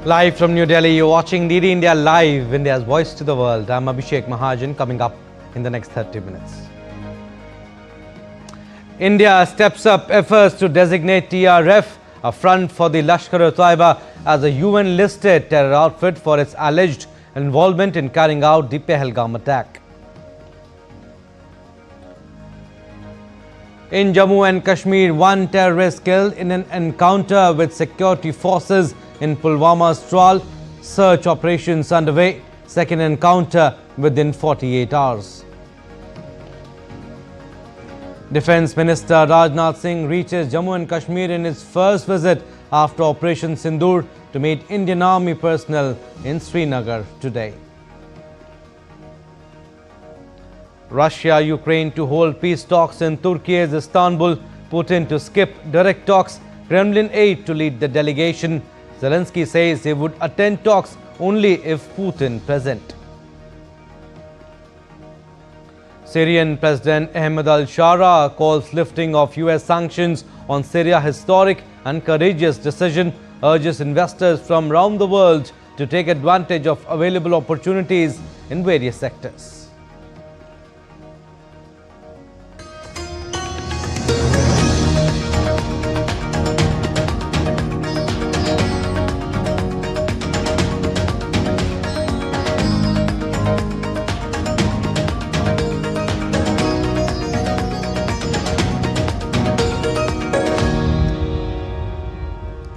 Live from New Delhi, you're watching DD India Live, India's voice to the world. I'm Abhishek Mahajan, coming up in the next 30 minutes. India steps up efforts to designate TRF, a front for the Lashkar-e-Taiba, as a UN-listed terror outfit for its alleged involvement in carrying out the Pahalgam attack. In Jammu and Kashmir, one terrorist killed in an encounter with security forces in Pulwama's Tral. Search operations underway. Second encounter within 48 hours. Defence Minister Rajnath Singh reaches Jammu and Kashmir in his first visit after Operation Sindoor to meet Indian Army personnel in Srinagar today. Russia-Ukraine to hold peace talks in Turkey's Istanbul. Putin to skip direct talks. Kremlin aide to lead the delegation. Zelensky says he would attend talks only if Putin present. Syrian President Ahmed al-Shara calls lifting of US sanctions on Syria historic and courageous decision, urges investors from around the world to take advantage of available opportunities in various sectors.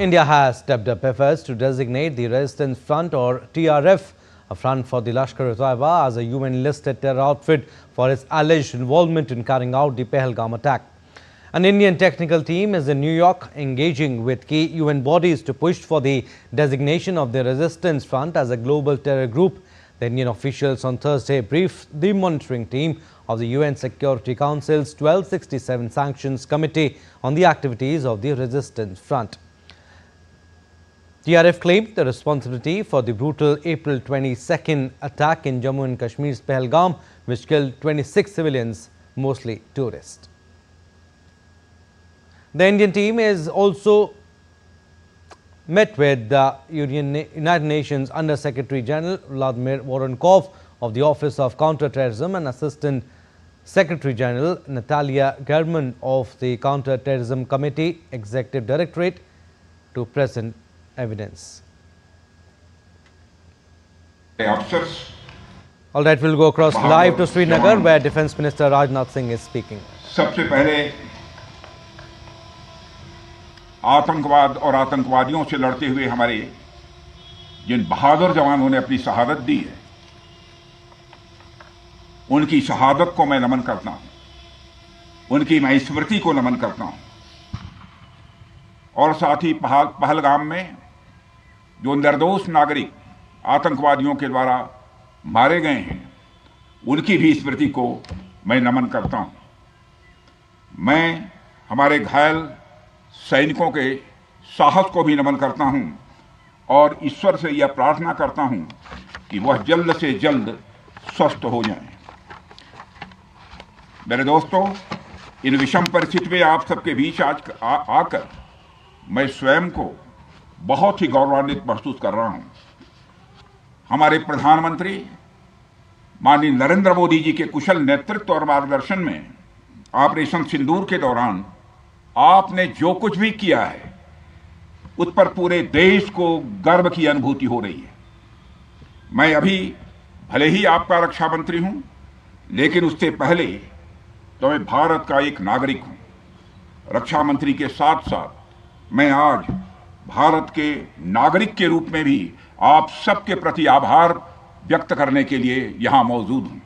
India has stepped up efforts to designate the Resistance Front or TRF, a front for the Lashkar-e-Taiba, as a UN-listed terror outfit for its alleged involvement in carrying out the Pahalgam attack. An Indian technical team is in New York engaging with key UN bodies to push for the designation of the Resistance Front as a global terror group. The Indian officials on Thursday briefed the monitoring team of the UN Security Council's 1267 Sanctions Committee on the activities of the Resistance Front. TRF claimed the responsibility for the brutal April 22nd attack in Jammu and Kashmir's Pahalgam, which killed 26 civilians, mostly tourists. The Indian team is also met with the United Nations Under Secretary General Vladimir Voronkov of the Office of Counter-Terrorism and Assistant Secretary General Natalia German of the Counter-Terrorism Committee Executive Directorate to present evidence. All right, we'll go across live to Srinagar, where Defence Minister Rajnath Singh is speaking. सबसे पहले आतंकवाद और आतंकवादियों से लड़ते हुए हमारे जिन बहादुर जवानों ने अपनी शहादत दी है, उनकी शहादत को मैं नमन करता हूं, उनकी मैं स्मृति को नमन करता हूं। और साथ ही पहलगाम में जो निर्दोष नागरिक आतंकवादियों के द्वारा मारे गए हैं, उनकी भी स्मृति को मैं नमन करता हूं। मैं हमारे घायल सैनिकों के साहस को भी नमन करता हूं और ईश्वर से यह प्रार्थना करता हूं कि वह जल्द से जल्द स्वस्थ हो जाएं। मेरे दोस्तों, इन विषम परिस्थिति में आप सबके बीच आज आकर मैं स्वयं को बहुत ही गौरवान्वित महसूस कर रहा हूं। हमारे प्रधानमंत्री माननीय नरेंद्र मोदी जी के कुशल नेतृत्व और मार्गदर्शन में ऑपरेशन सिंदूर के दौरान आपने जो कुछ भी किया है, उस पर पूरे देश को गर्व की अनुभूति हो रही है। मैं अभी भले ही आपका रक्षा मंत्री हूं, लेकिन उससे पहले तो मैं भारत का एक नागरिक हूं। रक्षा मंत्री के साथ साथ मैं आज भारत के नागरिक के रूप में भी आप सबके प्रति आभार व्यक्त करने के लिए यहां मौजूद हूं।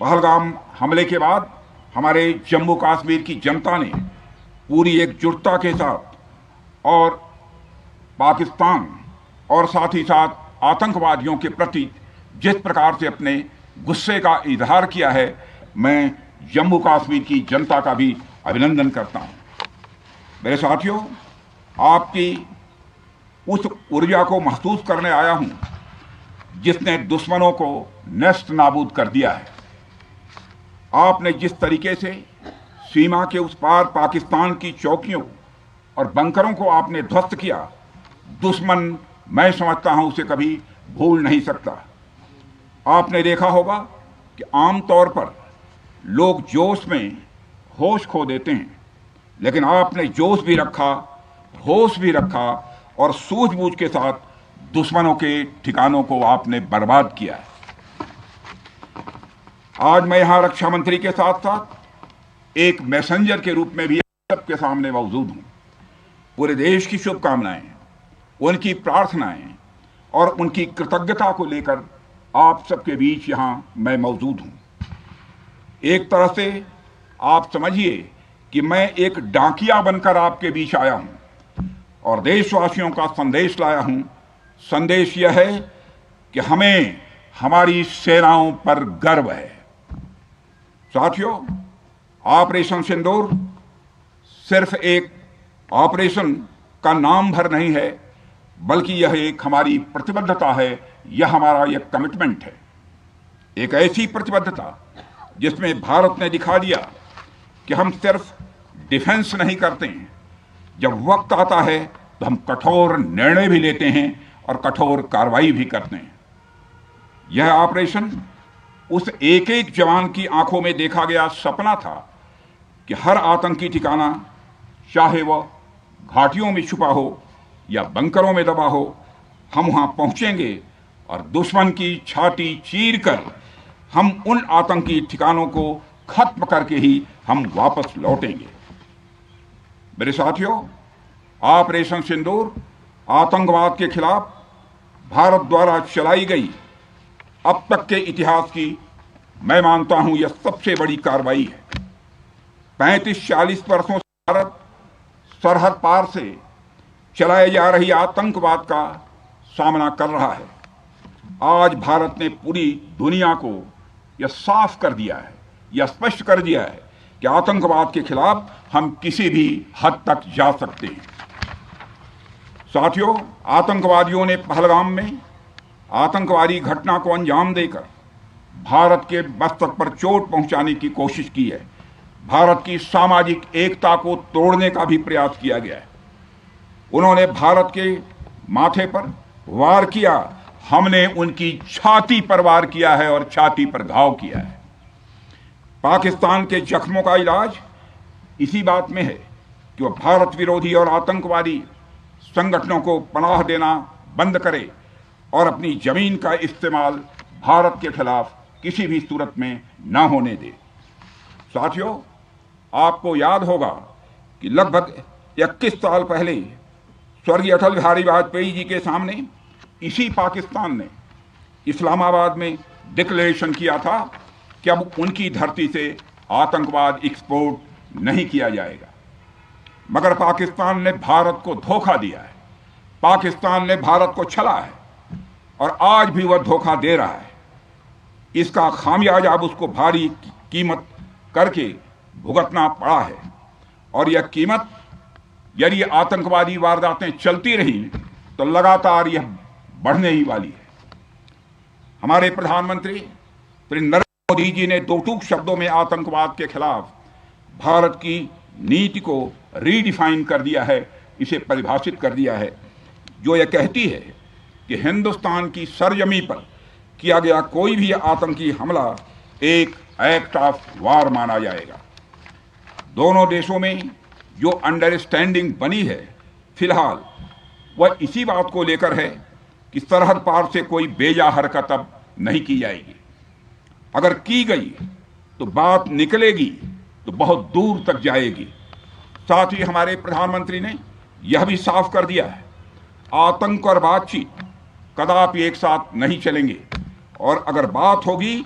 पहलगाम हमले के बाद हमारे जम्मू कश्मीर की जनता ने पूरी एकजुटता के साथ और पाकिस्तान और साथ ही साथ आतंकवादियों के प्रति जिस प्रकार से अपने गुस्से का इजहार किया है, मैं जम्मू कश्मीर की जनता का भी अभिनंदन करता हूं। मेरे साथियों, आपकी उस ऊर्जा को महसूस करने आया हूं जिसने दुश्मनों को नष्ट नाबूद कर दिया है। आपने जिस तरीके से सीमा के उस पार पाकिस्तान की चौकियों और बंकरों को आपने ध्वस्त किया, दुश्मन मैं समझता हूं उसे कभी भूल नहीं सकता। आपने देखा होगा कि आमतौर पर लोग जोश में होश खो देते हैं, लेकिन आपने जोश भी रखा, होश भी रखा और सूझबूझ के साथ दुश्मनों के ठिकानों को आपने बर्बाद किया है। आज मैं यहां रक्षा मंत्री के साथ साथ एक मैसेंजर के रूप में भी सबके सामने मौजूद हूं। पूरे देश की शुभकामनाएं, उनकी प्रार्थनाएं और उनकी कृतज्ञता को लेकर आप सबके बीच यहां मैं मौजूद हूं। एक तरह से आप समझिए कि मैं एक डाकिया बनकर आपके बीच आया हूं और देशवासियों का संदेश लाया हूं। संदेश यह है कि हमें हमारी सेनाओं पर गर्व है। साथियों, ऑपरेशन सिंदूर सिर्फ एक ऑपरेशन का नाम भर नहीं है, बल्कि यह एक हमारी प्रतिबद्धता है, यह हमारा यह कमिटमेंट है। एक ऐसी प्रतिबद्धता जिसमें भारत ने दिखा दिया कि हम सिर्फ डिफेंस नहीं करते हैं, जब वक्त आता है तो हम कठोर निर्णय भी लेते हैं और कठोर कार्रवाई भी करते हैं। यह ऑपरेशन उस एक एक जवान की आंखों में देखा गया सपना था कि हर आतंकी ठिकाना, चाहे वह घाटियों में छुपा हो या बंकरों में दबा हो, हम वहां पहुंचेंगे और दुश्मन की छाती चीर कर हम उन आतंकी ठिकानों को खत्म करके ही हम वापस लौटेंगे। मेरे साथियों, ऑपरेशन सिंदूर आतंकवाद के खिलाफ भारत द्वारा चलाई गई अब तक के इतिहास की, मैं मानता हूं, यह सबसे बड़ी कार्रवाई है। 35-40 वर्षों से भारत सरहद पार से चलाए जा रही आतंकवाद का सामना कर रहा है। आज भारत ने पूरी दुनिया को यह साफ कर दिया है, यह स्पष्ट कर दिया है कि आतंकवाद के खिलाफ हम किसी भी हद तक जा सकते हैं। साथियों, आतंकवादियों ने पहलगाम में आतंकवादी घटना को अंजाम देकर भारत के मस्तक पर चोट पहुंचाने की कोशिश की है। भारत की सामाजिक एकता को तोड़ने का भी प्रयास किया गया है। उन्होंने भारत के माथे पर वार किया, हमने उनकी छाती पर वार किया है और छाती पर घाव किया है। पाकिस्तान के जख्मों का इलाज इसी बात में है कि वह भारत विरोधी और आतंकवादी संगठनों को पनाह देना बंद करे और अपनी जमीन का इस्तेमाल भारत के खिलाफ किसी भी सूरत में न होने दे। साथियों, आपको याद होगा कि लगभग 21 साल पहले स्वर्गीय अटल बिहारी वाजपेयी जी के सामने इसी पाकिस्तान ने इस्लामाबाद में डिक्लेरेशन किया था कि अब उनकी धरती से आतंकवाद एक्सपोर्ट नहीं किया जाएगा। मगर पाकिस्तान ने भारत को धोखा दिया है, पाकिस्तान ने भारत को छला है और आज भी वह धोखा दे रहा है। इसका खामियाजा अब उसको भारी कीमत करके भुगतना पड़ा है और यह कीमत, यदि आतंकवादी वारदातें चलती रही तो लगातार यह बढ़ने ही वाली है। हमारे प्रधानमंत्री श्री नरेंद्र मोदी जी ने दो टूक शब्दों में आतंकवाद के खिलाफ भारत की नीति को रीडिफाइन कर दिया है, इसे परिभाषित कर दिया है, जो यह कहती है कि हिंदुस्तान की सरजमी पर किया गया कोई भी आतंकी हमला एक एक्ट ऑफ वार माना जाएगा। दोनों देशों में जो अंडरस्टैंडिंग बनी है फिलहाल, वह इसी बात को लेकर है कि सरहद पार से कोई बेजा हरकत अब नहीं की जाएगी। अगर की गई तो बात निकलेगी तो बहुत दूर तक जाएगी। साथ ही हमारे प्रधानमंत्री ने यह भी साफ कर दिया है, आतंक और बातचीत कदापि एक साथ नहीं चलेंगे और अगर बात होगी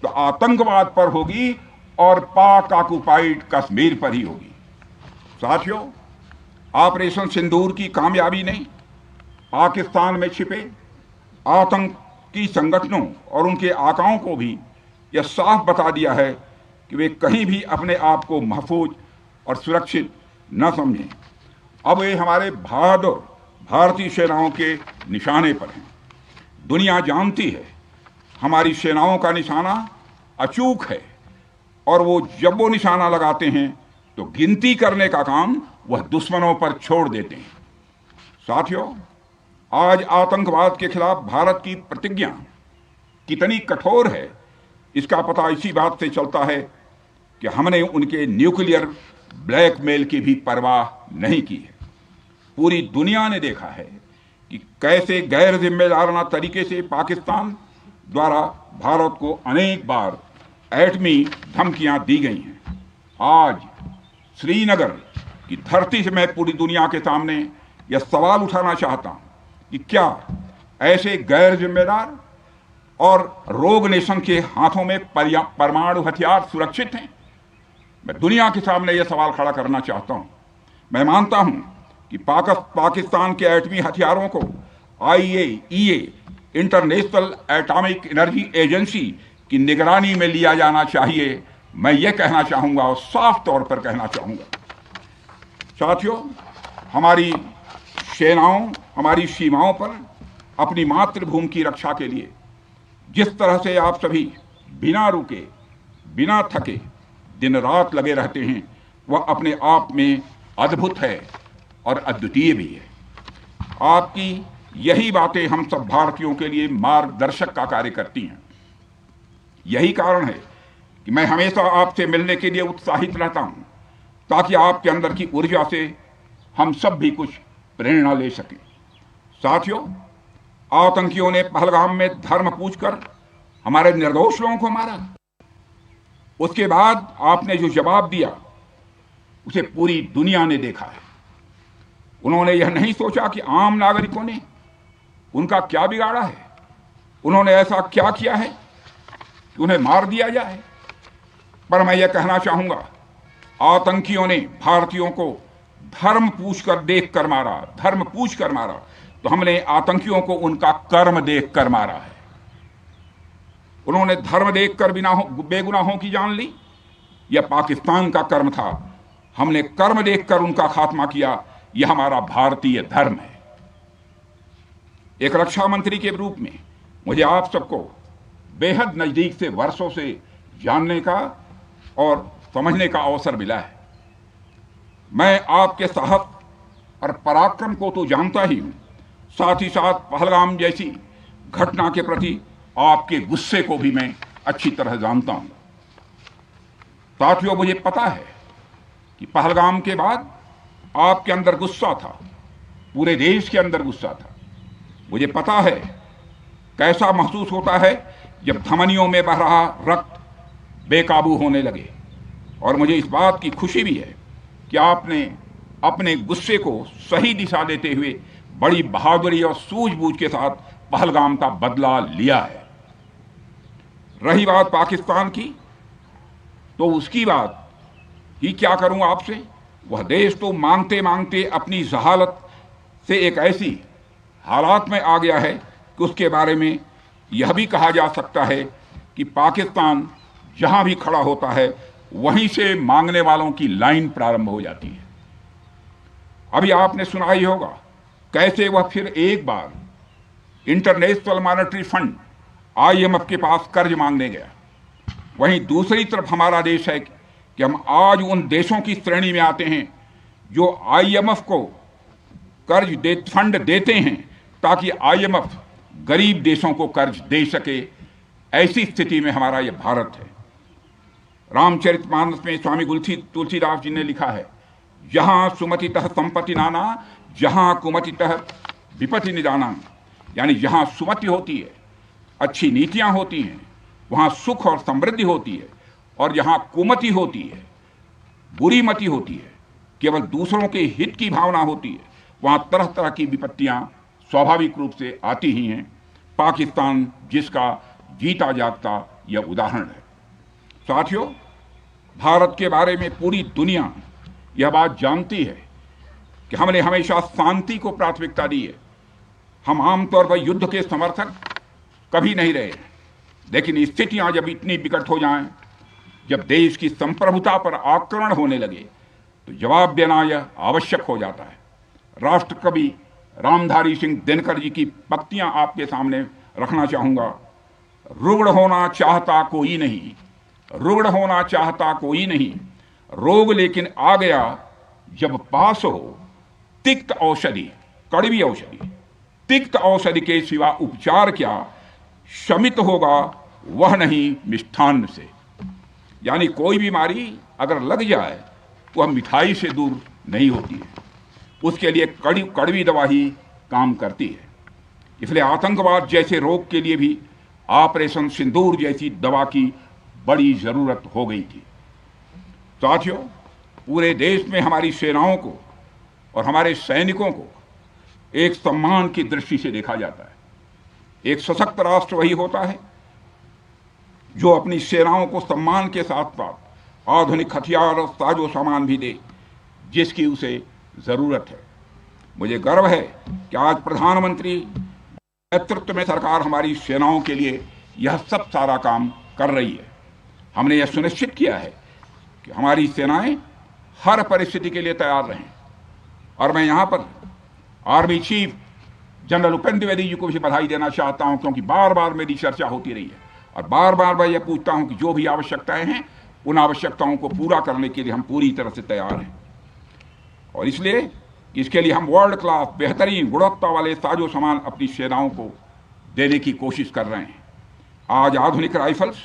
तो आतंकवाद पर होगी और पाक ऑक्युपाइड कश्मीर पर ही होगी। साथियों, ऑपरेशन सिंदूर की कामयाबी ने पाकिस्तान में छिपे आतंकी संगठनों और उनके आकाओं को भी यह साफ बता दिया है कि वे कहीं भी अपने आप को महफूज और सुरक्षित न समझें। अब वे हमारे बहादुर भारतीय सेनाओं के निशाने पर हैं। दुनिया जानती है हमारी सेनाओं का निशाना अचूक है और जब वो निशाना लगाते हैं तो गिनती करने का काम वह दुश्मनों पर छोड़ देते हैं। साथियों, आज आतंकवाद के खिलाफ भारत की प्रतिज्ञा कितनी कठोर है, इसका पता इसी बात से चलता है कि हमने उनके न्यूक्लियर ब्लैकमेल की भी परवाह नहीं की है। पूरी दुनिया ने देखा है कि कैसे गैर जिम्मेदाराना तरीके से पाकिस्तान द्वारा भारत को अनेक बार एटमी धमकियां दी गई हैं। आज श्रीनगर की धरती से मैं पूरी दुनिया के सामने यह सवाल उठाना चाहता हूं कि क्या ऐसे गैर जिम्मेदार और रोग नेशन के हाथों में परमाणु हथियार सुरक्षित हैं? मैं दुनिया के सामने यह सवाल खड़ा करना चाहता हूं। मैं मानता हूं कि पाकिस्तान के एटमी हथियारों को IAEA international atomic energy agency की निगरानी में लिया जाना चाहिए। मैं ये कहना चाहूंगा और साफ तौर पर कहना चाहूंगा, साथियों, हमारी सेनाओं, हमारी सीमाओं पर अपनी मातृभूमि की रक्षा के लिए जिस तरह से आप सभी बिना रुके, बिना थके दिन रात लगे रहते हैं, वह अपने आप में अद्भुत है और अद्वितीय भी है। आपकी यही बातें हम सब भारतीयों के लिए मार्गदर्शक का कार्य करती हैं। यही कारण है कि मैं हमेशा आपसे मिलने के लिए उत्साहित रहता हूं, ताकि आपके अंदर की ऊर्जा से हम सब भी कुछ प्रेरणा ले सकें। साथियों, आतंकियों ने पहलगाम में धर्म पूछकर हमारे निर्दोष लोगों को मारा। उसके बाद आपने जो जवाब दिया उसे पूरी दुनिया ने देखा है। उन्होंने यह नहीं सोचा कि आम नागरिकों ने उनका क्या बिगाड़ा है, उन्होंने ऐसा क्या किया है कि उन्हें मार दिया जाए। पर मैं यह कहना चाहूंगा, आतंकियों ने भारतीयों को धर्म पूछकर देखकर मारा, धर्म पूछकर मारा, तो हमने आतंकियों को उनका कर्म देखकर मारा है। उन्होंने धर्म देखकर बेगुनाहों की जान ली। यह पाकिस्तान का कर्म था, हमने कर्म देखकर उनका खात्मा किया। यह हमारा भारतीय धर्म है। एक रक्षा मंत्री के रूप में मुझे आप सबको बेहद नजदीक से वर्षों से जानने का और समझने का अवसर मिला है। मैं आपके साहस और पराक्रम को तो जानता ही हूं, साथ ही साथ पहलगाम जैसी घटना के प्रति आपके गुस्से को भी मैं अच्छी तरह जानता हूं। साथियों, मुझे पता है कि पहलगाम के बाद आपके अंदर गुस्सा था, पूरे देश के अंदर गुस्सा था। मुझे पता है कैसा महसूस होता है जब धमनियों में बह रहा रक्त बेकाबू होने लगे। और मुझे इस बात की खुशी भी है कि आपने अपने गुस्से को सही दिशा देते हुए बड़ी बहादुरी और सूझबूझ के साथ पहलगाम का बदला लिया है। रही बात पाकिस्तान की, तो उसकी बात ही क्या करूं आपसे। वह देश तो मांगते मांगते अपनी जहालत से एक ऐसी हालात में आ गया है कि उसके बारे में यह भी कहा जा सकता है कि पाकिस्तान जहां भी खड़ा होता है वहीं से मांगने वालों की लाइन प्रारंभ हो जाती है। अभी आपने सुना ही होगा कैसे वह फिर एक बार इंटरनेशनल मॉनेटरी फंड IMF के पास कर्ज मांगने गया। वहीं दूसरी तरफ हमारा देश है कि हम आज उन देशों की श्रेणी में आते हैं जो IMF को फंड देते हैं ताकि IMF गरीब देशों को कर्ज दे सके। ऐसी स्थिति में हमारा यह भारत है। रामचरितमानस में स्वामी तुलसीदास जी ने लिखा है, जहां सुमतितः संपत्ति नाना, जहां कुमतितः विपत्ति निदाना। यानी जहां सुमति होती है, अच्छी नीतियां होती हैं, वहां सुख और समृद्धि होती है, और जहां कुमति होती है, बुरी मति होती है, केवल दूसरों के हित की भावना होती है, वहां तरह तरह की विपत्तियां स्वाभाविक रूप से आती ही हैं। पाकिस्तान जिसका जीता जागता यह उदाहरण है। साथियों, भारत के बारे में पूरी दुनिया यह बात जानती है कि हमने हमेशा शांति को प्राथमिकता दी है। हम आमतौर पर युद्ध के समर्थक कभी नहीं रहे, लेकिन स्थितियां जब इतनी विकट हो जाएं, जब देश की संप्रभुता पर आक्रमण होने लगे, तो जवाब देना यह आवश्यक हो जाता है। राष्ट्रकवि रामधारी सिंह दिनकर जी की पंक्तियां आपके सामने रखना चाहूंगा। रुग्ण होना चाहता कोई नहीं, रुग्ण होना चाहता कोई नहीं, रोग लेकिन आ गया जब पास हो तिक्त औषधि, कड़वी औषधि। तिक्त औषधि के सिवा उपचार क्या, शमित होगा वह नहीं मिष्ठान्न से। यानी कोई बीमारी अगर लग जाए वह मिठाई से दूर नहीं होती है, उसके लिए कड़वी दवा ही काम करती है। इसलिए आतंकवाद जैसे रोग के लिए भी ऑपरेशन सिंदूर जैसी दवा की बड़ी जरूरत हो गई थी। साथियों, पूरे देश में हमारी सेनाओं को और हमारे सैनिकों को एक सम्मान की दृष्टि से देखा जाता है। एक सशक्त राष्ट्र वही होता है जो अपनी सेनाओं को सम्मान के साथ साथ आधुनिक हथियार और साजो सामान भी दे जिसकी उसे जरूरत है। मुझे गर्व है कि आज प्रधानमंत्री नेतृत्व में सरकार हमारी सेनाओं के लिए यह सब सारा काम कर रही है। हमने यह सुनिश्चित किया है कि हमारी सेनाएं हर परिस्थिति के लिए तैयार रहें। और मैं यहां पर army chief general Upendra Dwivedi ji को भी बधाई देना चाहता हूं, क्योंकि बार बार मेरी चर्चा होती रही है और बार बार मैं यह पूछता हूं कि जो भी आवश्यकताएं हैं उन आवश्यकताओं को पूरा करने के लिए हम पूरी तरह से तैयार हैं। और इसलिए इसके लिए हम वर्ल्ड क्लास बेहतरीन गुणवत्ता वाले साजो सामान अपनी सेनाओं को देने की कोशिश कर रहे हैं। आज आधुनिक राइफल्स,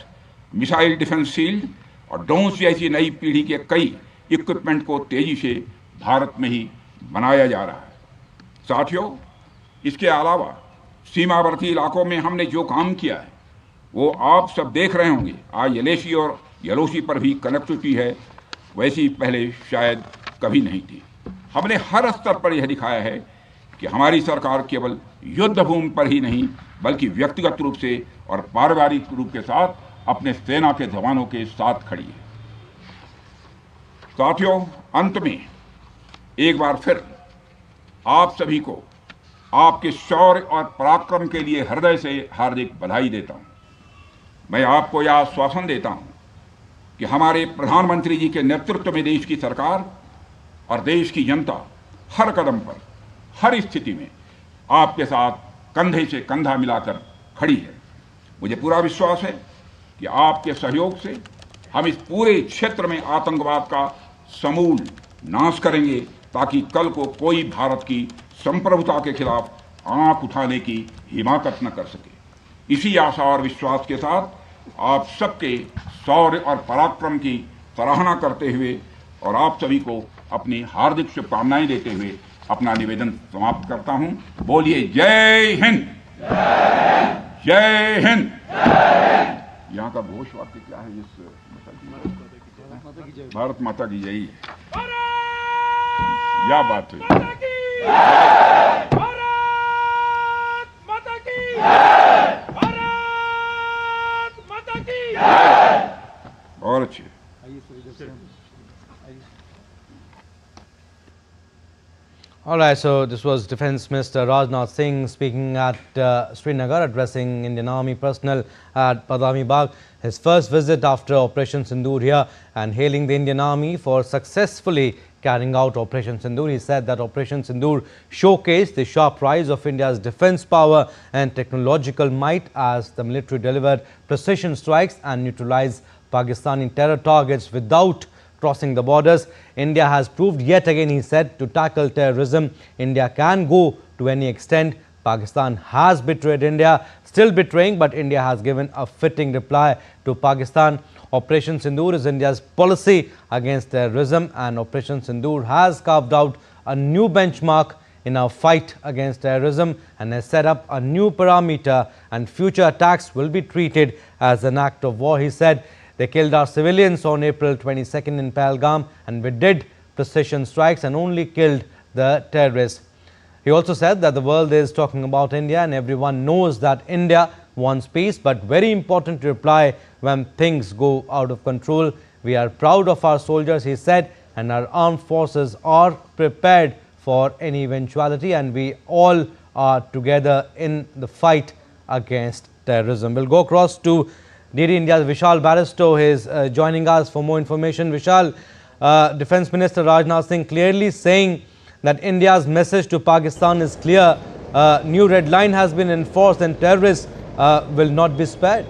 मिसाइल डिफेंस शील्ड और ड्रोन्स जैसी नई पीढ़ी के कई इक्विपमेंट को तेजी से भारत में ही बनाया जा रहा है। साथियों, इसके अलावा सीमावर्ती इलाकों में हमने जो काम किया है वो आप सब देख रहे होंगे। आज एलएसी और एलओसी पर भी कनेक्टिविटी है, वैसी पहले शायद कभी नहीं थी। हमने हर स्तर पर यह दिखाया है कि हमारी सरकार केवल युद्ध भूमि पर ही नहीं बल्कि व्यक्तिगत रूप से और पारिवारिक रूप के साथ अपने सेना के जवानों के साथ खड़ी है। साथियों, अंत में एक बार फिर आप सभी को आपके शौर्य और पराक्रम के लिए हृदय से हार्दिक बधाई देता हूं। मैं आपको यह आश्वासन देता हूं कि हमारे प्रधानमंत्री जी के नेतृत्व में देश की सरकार और देश की जनता हर कदम पर, हर स्थिति में आपके साथ कंधे से कंधा मिलाकर खड़ी है। मुझे पूरा विश्वास है कि आपके सहयोग से हम इस पूरे क्षेत्र में आतंकवाद का समूल नाश करेंगे, ताकि कल को कोई भारत की संप्रभुता के खिलाफ आंख उठाने की हिमाकत न कर सके। इसी आशा और विश्वास के साथ आप सबके शौर्य और पराक्रम की सराहना करते हुए और आप सभी को अपनी हार्दिक शुभकामनाएं देते हुए अपना निवेदन समाप्त करता हूं। बोलिए जय हिंद, जय हिंद। यहाँ का घोष वाक्य क्या है? भारत माता की जय। क्या बात है। बहुत अच्छे। All right, so this was Defence Minister Rajnath Singh speaking at Srinagar, addressing Indian Army personnel at Badami Bagh. His first visit after Operation Sindoor here, and hailing the Indian Army for successfully carrying out Operation Sindoor. He said that Operation Sindoor showcased the sharp rise of India's defence power and technological might as the military delivered precision strikes and neutralized Pakistani terror targets without crossing the borders. India has proved yet again, he said, to tackle terrorism, India can go to any extent. Pakistan has betrayed India, still betraying, but India has given a fitting reply to Pakistan. Operation Sindoor is India's policy against terrorism, and Operation Sindoor has carved out a new benchmark in our fight against terrorism and has set up a new parameter, and future attacks will be treated as an act of war, he said. They killed our civilians on April 22nd in Pahalgam, and we did precision strikes and only killed the terrorists. He also said that the world is talking about India and everyone knows that India wants peace, but very important to reply when things go out of control. We are proud of our soldiers, he said, and our armed forces are prepared for any eventuality, and we all are together in the fight against terrorism. We'll go across to DD India's Vishal Baristow. He is joining us for more information. Vishal, Defence Minister Rajnath Singh clearly saying that India's message to Pakistan is clear. New red line has been enforced and terrorists will not be spared.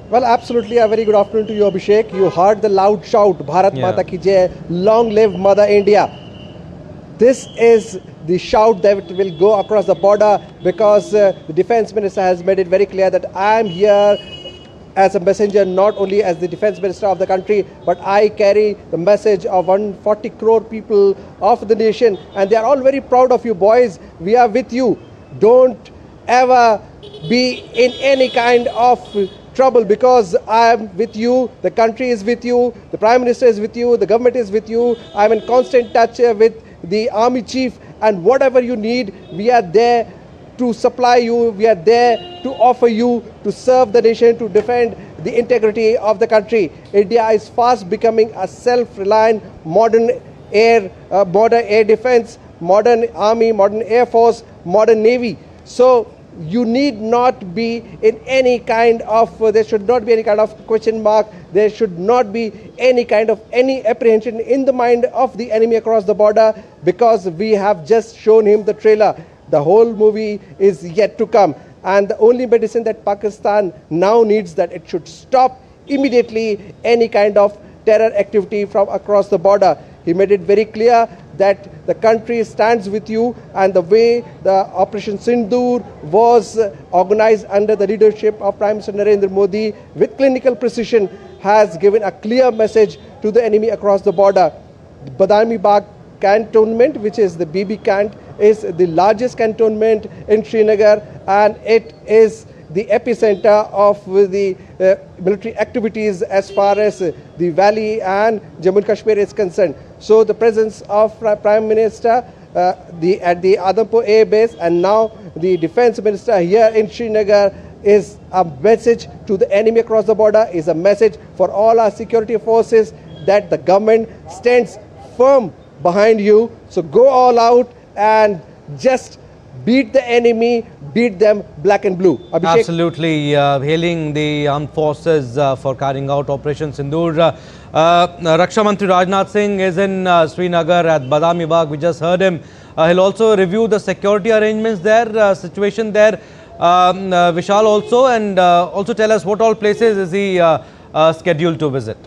Well, absolutely. A very good afternoon to you, Abhishek. You heard the loud shout, Bharat Mata Ki Jai, long live Mother India. This is the shout that will go across the border, because the defense minister has made it very clear that I am here as a messenger, not only as the defense minister of the country, but I carry the message of 140 crore people of the nation, and they are all very proud of you boys. We are with you. Don't ever be in any kind of trouble, because I am with you, the country is with you, the Prime Minister is with you, the government is with you. I am in constant touch with the army chief, and whatever you need, we are there to supply you, we are there to offer you, to serve the nation, to defend the integrity of the country. India is fast becoming a self-reliant modern air defense, modern army, modern air force, modern navy. So you need not be in any kind of, there should not be any kind of question mark, there should not be any kind of any apprehension in the mind of the enemy across the border, because we have just shown him the trailer. The whole movie is yet to come, and the only medicine that Pakistan now needs, that it should stop immediately any kind of terror activity from across the border. He made it very clear that the country stands with you, and the way the Operation Sindoor was organized under the leadership of Prime Minister Narendra Modi with clinical precision has given a clear message to the enemy across the border. Badami Bagh cantonment, which is the BB Cant, is the largest cantonment in Srinagar, and it is the epicenter of the military activities as far as the valley and Jammu and Kashmir is concerned. So the presence of Prime Minister at the Adampur Air Base, and now the Defence Minister here in Srinagar, is a message to the enemy across the border, is a message for all our security forces that the government stands firm behind you. So go all out and just beat the enemy, beat them black and blue. Abhishek? Absolutely, hailing the armed forces for carrying out Operation Sindoor. Raksha Mantri Rajnath Singh is in Srinagar at Badami Bagh. We just heard him. He'll also review the security arrangements there, situation there. Vishal also, and also tell us what all places is he scheduled to visit.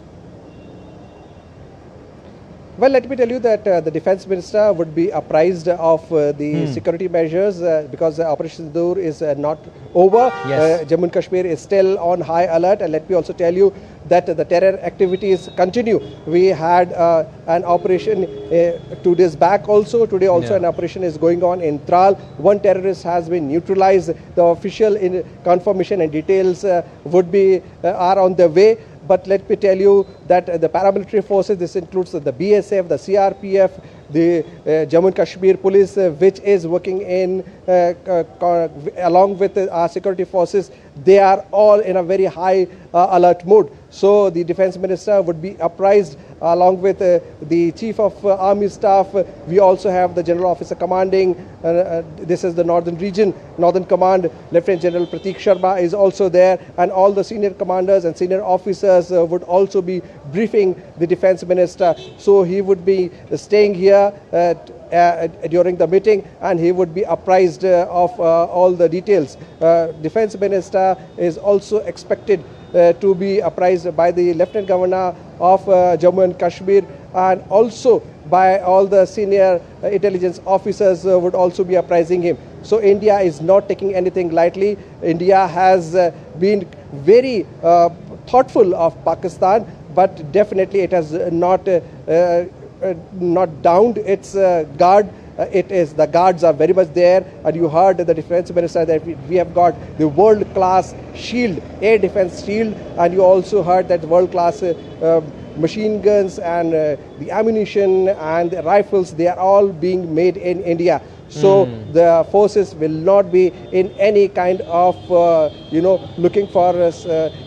Well, let me tell you that the Defence Minister would be apprised of the security measures, because Operation Sindoor is not over. Yes. Jammu and Kashmir is still on high alert, and let me also tell you that the terror activities continue. We had an operation 2 days back also. Today also an operation is going on in Tral. One terrorist has been neutralized. The official confirmation and details would be are on the way. But let me tell you that the paramilitary forces, this includes the BSF, the CRPF, the Jammu and Kashmir Police, which is working in along with our security forces, they are all in a very high alert mode. So the Defence Minister would be apprised along with the Chief of Army Staff. We also have the General Officer Commanding. This is the Northern Region, Northern Command. Lieutenant General Prateek Sharma is also there, and all the senior commanders and senior officers would also be briefing the Defence Minister. So he would be staying here during the meeting, and he would be apprised of all the details. Defence Minister is also expected to be apprised by the Lieutenant Governor of Jammu and Kashmir, and also by all the senior intelligence officers would also be apprising him. So India is not taking anything lightly. India has been very thoughtful of Pakistan, but definitely it has not downed its guard. The guards are very much there, and you heard the Defence Minister that we have got the world-class shield, air defence shield, and you also heard that world-class machine guns and the ammunition and the rifles, they are all being made in India. So the forces will not be in any kind of, looking for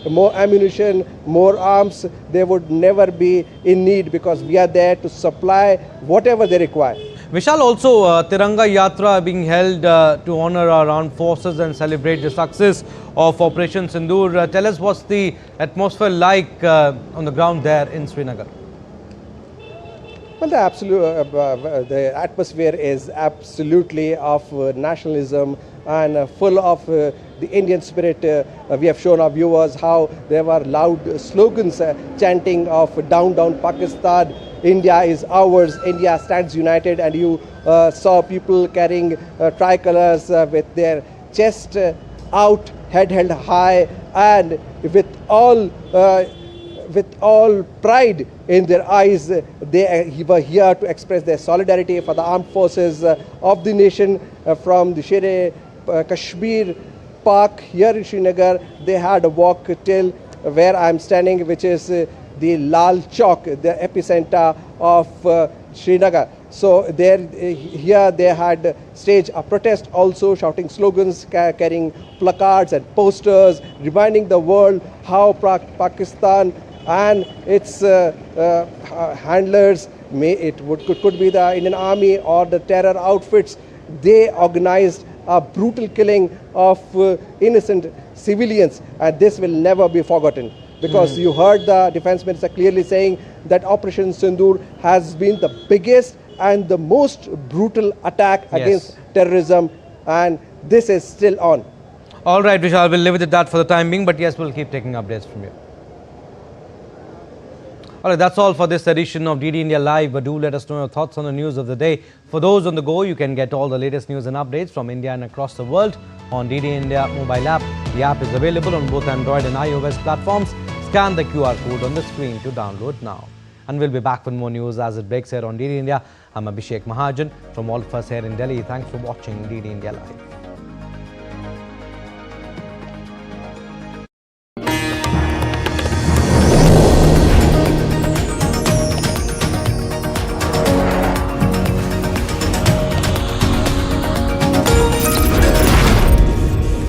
more ammunition, more arms. They would never be in need, because we are there to supply whatever they require. Vishal, also Tiranga Yatra being held to honor our armed forces and celebrate the success of Operation Sindoor. Tell us what's the atmosphere like on the ground there in Srinagar. Well, the atmosphere is absolutely of nationalism and full of the Indian spirit. We have shown our viewers how there were loud slogans chanting of down, down Pakistan. India is ours, India stands united, and you saw people carrying tricolors with their chest out, head held high, and with all pride in their eyes, they were here to express their solidarity for the armed forces of the nation from the Shere Kashmir Park here in Srinagar. They had a walk till where I am standing, which is the Lal Chowk, the epicenter of Srinagar. So here they had staged a protest, also shouting slogans, carrying placards and posters, reminding the world how Pakistan and its handlers, could be the Indian Army or the terror outfits, they organized a brutal killing of innocent civilians, and this will never be forgotten. Because you heard the Defence Minister clearly saying that Operation Sindoor has been the biggest and the most brutal attack against terrorism, and this is still on. All right, Vishal, we'll leave it at that for the time being, but yes, we'll keep taking updates from you. All right, that's all for this edition of DD India Live, but do let us know your thoughts on the news of the day. For those on the go, you can get all the latest news and updates from India and across the world on DD India mobile app. The app is available on both Android and iOS platforms. Scan the QR code on the screen to download now. And we'll be back with more news as it breaks here on DD India. I'm Abhishek Mahajan. From all of us here in Delhi, thanks for watching DD India Live.